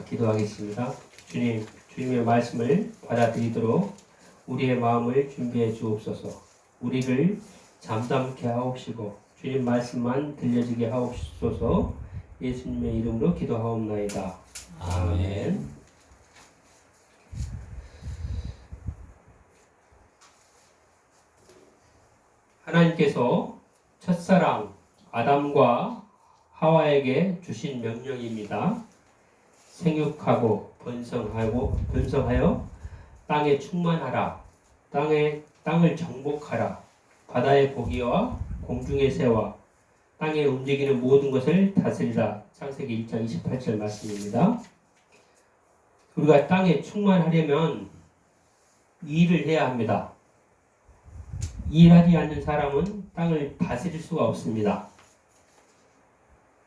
기도하겠습니다. 주님, 주님의 말씀을 받아들이도록 우리의 마음을 준비해 주옵소서. 우리를 잠잠케 하옵시고 주님 말씀만 들려지게 하옵소서. 예수님의 이름으로 기도하옵나이다. 아멘. 하나님께서 첫사랑 아담과 하와에게 주신 명령입니다. 생육하고 번성하여 땅에 충만하라. 땅을 정복하라. 바다의 고기와 공중의 새와 땅에 움직이는 모든 것을 다스리라. 창세기 1장 28절 말씀입니다. 우리가 땅에 충만하려면 일을 해야 합니다. 일하지 않는 사람은 땅을 다스릴 수가 없습니다.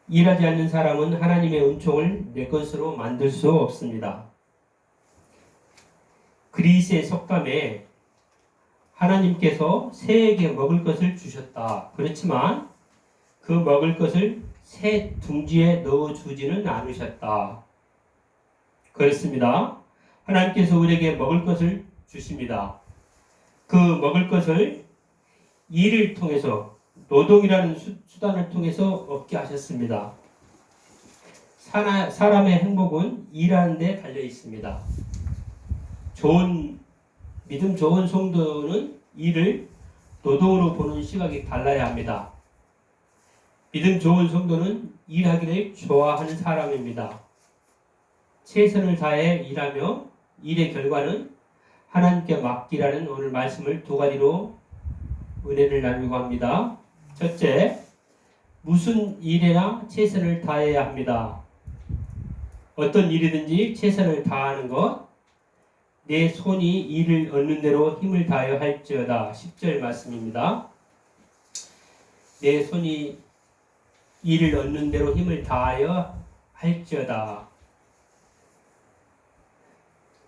일하지 않는 사람은 하나님의 은총을 내 것으로 만들 수 없습니다. 그리스의 속담에 하나님께서 새에게 먹을 것을 주셨다. 그렇지만 그 먹을 것을 새 둥지에 넣어주지는 않으셨다. 그렇습니다. 하나님께서 우리에게 먹을 것을 주십니다. 그 먹을 것을 일을 통해서, 노동이라는 수단을 통해서 얻게 하셨습니다. 사람의 행복은 일하는 데 달려 있습니다. 믿음 좋은 성도는 일을 노동으로 보는 시각이 달라야 합니다. 믿음 좋은 성도는 일하기를 좋아하는 사람입니다. 최선을 다해 일하며 일의 결과는 하나님께 맡기라는 오늘 말씀을 두 가지로 은혜를 나누고 합니다. 첫째, 무슨 일에나 최선을 다해야 합니다. 어떤 일이든지 최선을 다하는 것, 내 손이 일을 얻는 대로 힘을 다하여 할지어다. 10절 말씀입니다. 내 손이 일을 얻는 대로 힘을 다하여 할지어다.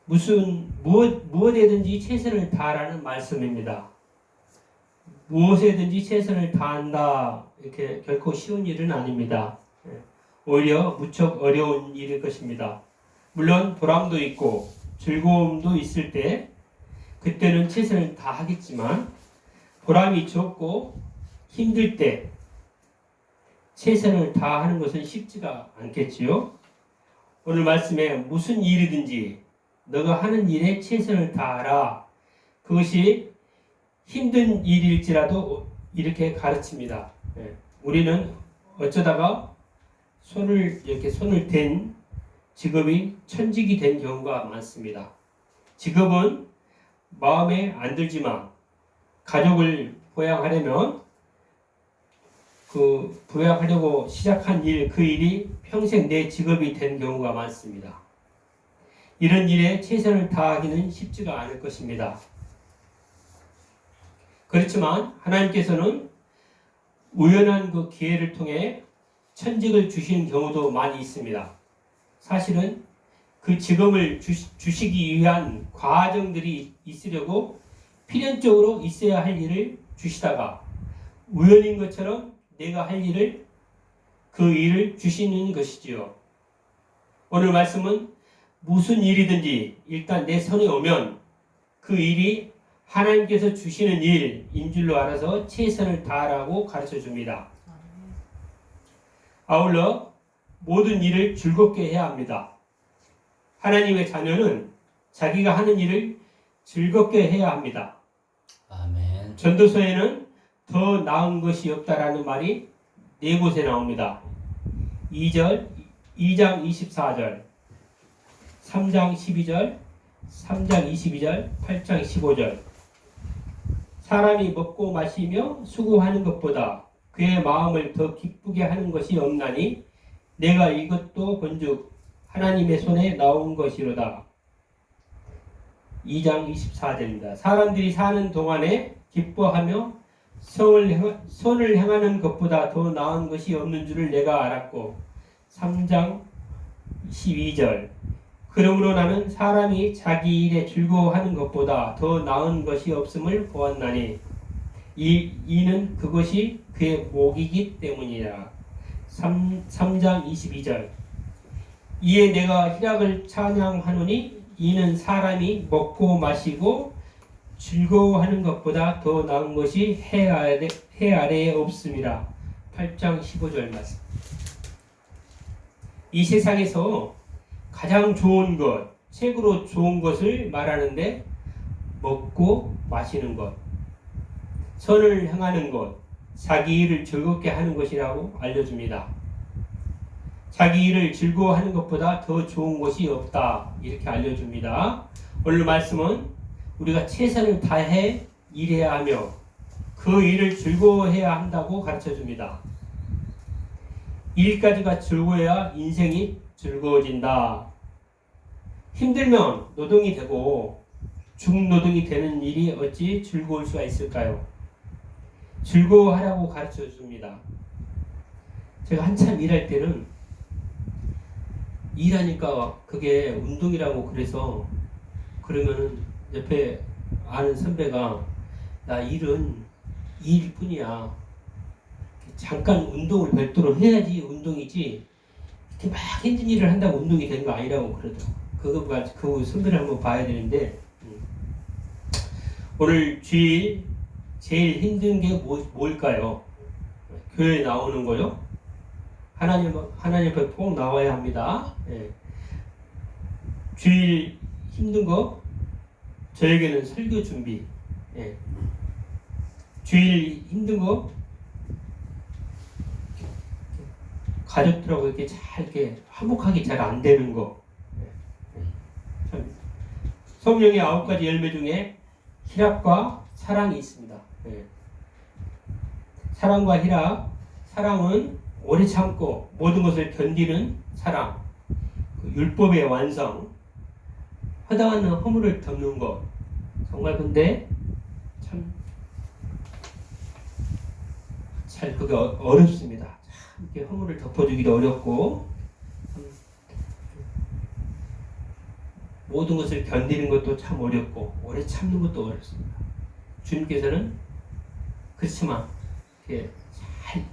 무엇에든지 최선을 다하라는 말씀입니다. 무엇에든지 최선을 다한다. 이렇게 결코 쉬운 일은 아닙니다. 오히려 무척 어려운 일일 것입니다. 물론 보람도 있고 즐거움도 있을 때 그때는 최선을 다하겠지만 보람이 적고 힘들 때 최선을 다하는 것은 쉽지가 않겠지요. 오늘 말씀에 무슨 일이든지 너가 하는 일에 최선을 다하라. 그것이 힘든 일일지라도 이렇게 가르칩니다. 우리는 어쩌다가 손을 댄 직업이 천직이 된 경우가 많습니다. 직업은 마음에 안 들지만 가족을 부양하려면 부양하려고 시작한 일, 그 일이 평생 내 직업이 된 경우가 많습니다. 이런 일에 최선을 다하기는 쉽지가 않을 것입니다. 그렇지만 하나님께서는 우연한 그 기회를 통해 천직을 주시는 경우도 많이 있습니다. 사실은 그 직업을 주시기 위한 과정들이 있으려고 필연적으로 있어야 할 일을 주시다가 우연인 것처럼 내가 할 일을, 그 일을 주시는 것이지요. 오늘 말씀은 무슨 일이든지 일단 내 손에 오면 그 일이 하나님께서 주시는 일인 줄로 알아서 최선을 다하라고 가르쳐 줍니다. 아울러 모든 일을 즐겁게 해야 합니다. 하나님의 자녀는 자기가 하는 일을 즐겁게 해야 합니다. 아멘. 전도서에는 더 나은 것이 없다라는 말이 4곳에 나옵니다. 2장 24절, 3장 12절, 3장 22절, 8장 15절. 사람이 먹고 마시며 수고하는 것보다 그의 마음을 더 기쁘게 하는 것이 없나니 내가 이것도 본즉 하나님의 손에 나온 것이로다. 2장 24절입니다. 사람들이 사는 동안에 기뻐하며 선을 행하는 것보다 더 나은 것이 없는 줄을 내가 알았고. 3장 12절. 그러므로 나는 사람이 자기 일에 즐거워하는 것보다 더 나은 것이 없음을 보았나니 이는 그것이 그의 목이기 때문이라. 3장 22절. 이에 내가 희락을 찬양하노니 이는 사람이 먹고 마시고 즐거워하는 것보다 더 나은 것이 해 아래에 없음이라. 8장 15절 말씀. 이 세상에서 가장 좋은 것, 최고로 좋은 것을 말하는데 먹고 마시는 것, 선을 행하는 것, 자기 일을 즐겁게 하는 것이라고 알려줍니다. 자기 일을 즐거워하는 것보다 더 좋은 것이 없다, 이렇게 알려줍니다. 오늘 말씀은 우리가 최선을 다해 일해야 하며 그 일을 즐거워해야 한다고 가르쳐줍니다. 일까지가 즐거워야 인생이 즐거워진다. 힘들면 노동이 되고 중노동이 되는 일이 어찌 즐거울 수가 있을까요? 즐거워하라고 가르쳐줍니다. 제가 한참 일할 때는 일하니까 그게 운동이라고 그래서 그러면은 옆에 아는 선배가 나 일은 일뿐이야. 잠깐 운동을 별도로 해야지 운동이지. 이렇게 막 힘든 일을 한다고 운동이 되는 거 아니라고 그러더라고. 그 선배를 한번 봐야 되는데 오늘 주일 제일 힘든 게 뭘까요? 교회에 나오는 거요? 하나님 앞에 꼭 나와야 합니다. 예. 주일 힘든 거 저에게는 설교 준비. 예. 주일 힘든 거 가족들하고 이렇게 잘 이렇게 화목하게 잘 안 되는 거. 참, 성령의 9가지 열매 중에 희락과 사랑이 있습니다. 예. 사랑과 희락. 사랑은 오래 참고 모든 것을 견디는 사랑. 율법의 완성. 허다한 허물을 덮는 것. 정말 근데 참 잘 그게 어렵습니다. 참 이렇게 허물을 덮어주기도 어렵고 모든 것을 견디는 것도 참 어렵고 오래 참는 것도 어렵습니다. 주님께서는 그렇지만 이렇게 잘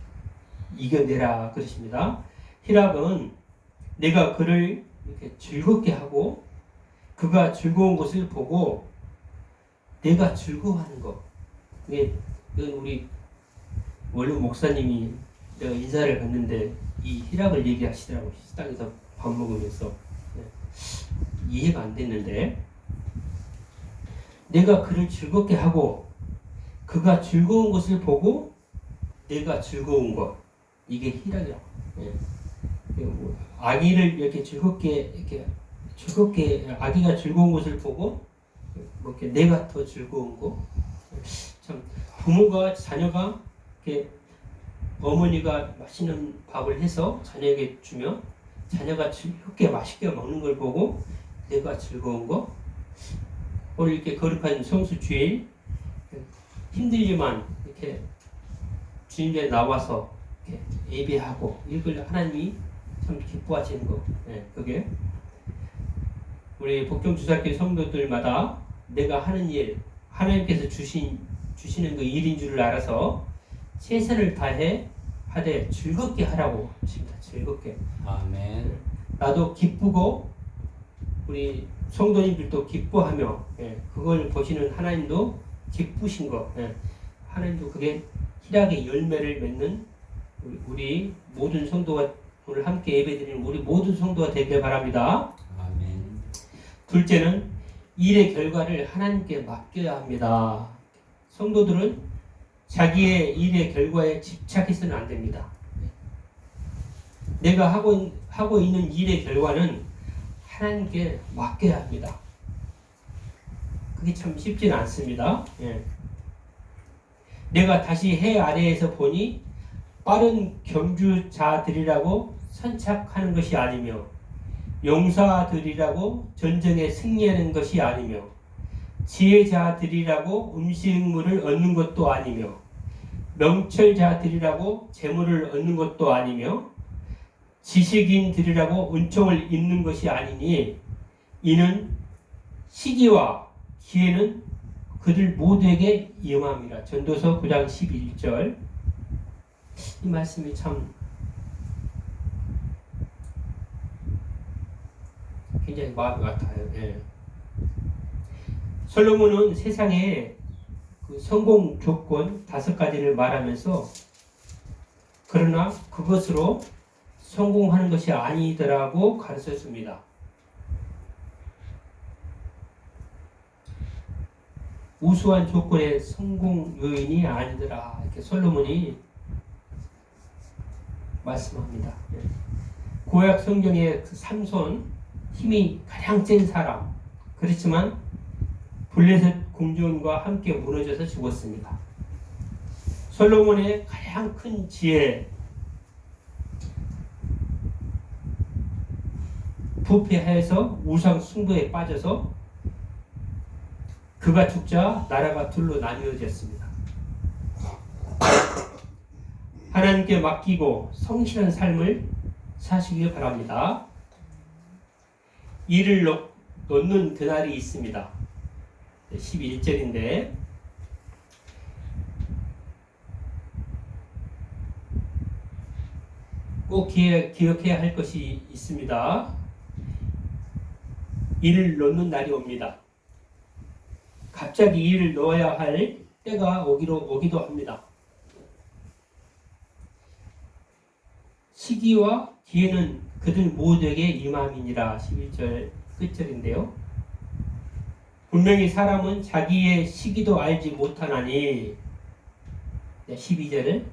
이겨내라 그러십니다. 희락은 내가 그를 이렇게 즐겁게 하고 그가 즐거운 것을 보고 내가 즐거워하는 것. 이건 우리 원룸 목사님이 내가 인사를 갔는데 이 희락을 얘기하시더라고. 식당에서 밥 먹으면서 이해가 안 됐는데 내가 그를 즐겁게 하고 그가 즐거운 것을 보고 내가 즐거운 것, 이게 희락이라고. 아기를 이렇게 즐겁게 아기가 즐거운 것을 보고 이렇게 내가 더 즐거운 거. 참 부모가 자녀가 이렇게 어머니가 맛있는 밥을 해서 자녀에게 주면 자녀가 즐겁게 맛있게 먹는 걸 보고 내가 즐거운 거. 오늘 이렇게 거룩한 성수 주일 힘들지만 이렇게 주님께 나와서 이렇게 예배하고 이걸 하나님이 참 기뻐하시는 거. 그게 우리 복종주사교 성도들마다 내가 하는 일, 하나님께서 주시는 그 일인 줄 알아서 최선을 다해 하되 즐겁게 하라고 하십니다. 즐겁게. 아멘. 나도 기쁘고 우리 성도님들도 기뻐하며 그걸 보시는 하나님도 기쁘신 거. 하나님도 그게 희락의 열매를 맺는 우리 모든 성도가 오늘 함께 예배드리는 우리 모든 성도가 되길 바랍니다. 아멘. 둘째는 일의 결과를 하나님께 맡겨야 합니다. 성도들은 자기의 일의 결과에 집착해서는 안 됩니다. 내가 하고 있는 일의 결과는 하나님께 맡겨야 합니다. 그게 참 쉽지는 않습니다. 내가 다시 해 아래에서 보니 빠른 경주자들이라고 선착하는 것이 아니며 용사들이라고 전쟁에 승리하는 것이 아니며 지혜자들이라고 음식물을 얻는 것도 아니며 명철자들이라고 재물을 얻는 것도 아니며 지식인들이라고 은총을 입는 것이 아니니 이는 시기와 기회는 그들 모두에게 임함이라. 전도서 9장 11절. 이 말씀이 참 굉장히 마음 같아요. 예. 솔로몬은 세상에 그 성공 조건 5가지를 말하면서 그러나 그것으로 성공하는 것이 아니더라고 가르쳤습니다. 우수한 조건의 성공 요인이 아니더라 이렇게 솔로몬이 말씀합니다. 구약 성경의 그 삼손 힘이 가장 센 사람 그렇지만 블레셋 궁전과 함께 무너져서 죽었습니다. 솔로몬의 가장 큰 지혜 부패하여서 우상 숭배에 빠져서 그가 죽자 나라가 둘로 나뉘어졌습니다. 하나님께 맡기고 성실한 삶을 사시길 바랍니다. 이를 놓는 그날이 있습니다. 11절인데 꼭 기억해야 할 것이 있습니다. 이를 놓는 날이 옵니다. 갑자기 이를 넣어야 할 때가 오기도 합니다. 시기와 기회는 그들 모두에게 임함이니라 11절 끝절인데요. 분명히 사람은 자기의 시기도 알지 못하나니 12절은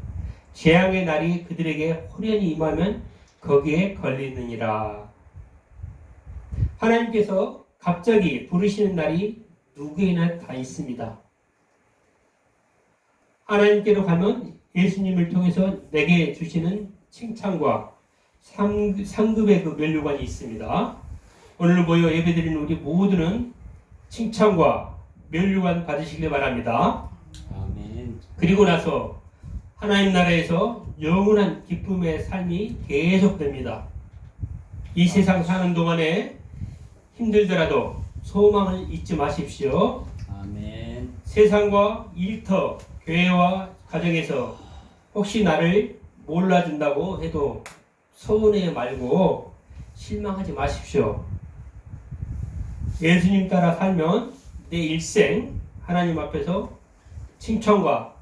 재앙의 날이 그들에게 호련히 임하면 거기에 걸리느니라. 하나님께서 갑자기 부르시는 날이 누구에나 다 있습니다. 하나님께로 가면 예수님을 통해서 내게 주시는 칭찬과 상급의 그 면류관이 있습니다. 오늘 모여 예배드리는 우리 모두는 칭찬과 면류관 받으시길 바랍니다. 아멘. 그리고 나서 하나님 나라에서 영원한 기쁨의 삶이 계속됩니다. 이 세상 사는 동안에 힘들더라도 소망을 잊지 마십시오. 아멘. 세상과 일터, 교회와 가정에서 혹시 나를 몰라준다고 해도 서운해 말고 실망하지 마십시오. 예수님 따라 살면 내 일생 하나님 앞에서 칭찬과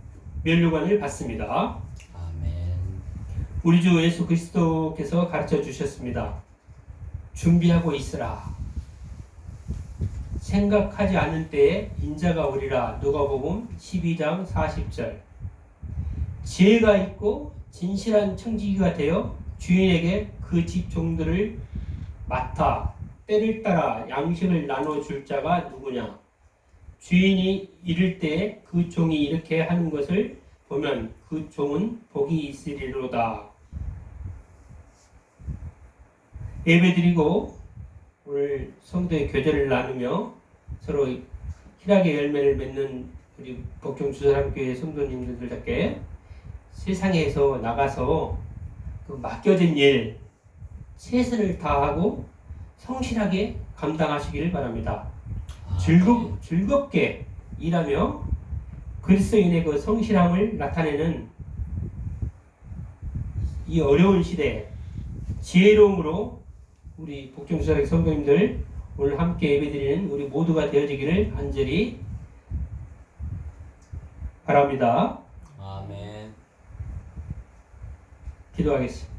면류관을 받습니다. 아멘. 우리 주 예수 그리스도께서 가르쳐 주셨습니다. 준비하고 있으라. 생각하지 않은 때에 인자가 오리라. 누가복음 12장 40절. 지혜가 있고 진실한 청지기가 되어 주인에게 그 집 종들을 맡아 때를 따라 양식을 나눠줄 자가 누구냐. 주인이 이를 때 그 종이 이렇게 하는 것을 보면 그 종은 복이 있으리로다. 예배드리고 오늘 성도의 교제를 나누며 서로 희락의 열매를 맺는 우리 복종주사랑교회 성도님들께 세상에서 나가서 그 맡겨진 일 최선을 다하고 성실하게 감당하시기를 바랍니다. 즐겁게 일하며 그리스도인의 그 성실함을 나타내는 이 어려운 시대에 지혜로움으로 우리 복종주사랑 성도님들 오늘 함께 예배드리는 우리 모두가 되어지기를 간절히 바랍니다. 아멘. 기도하겠습니다.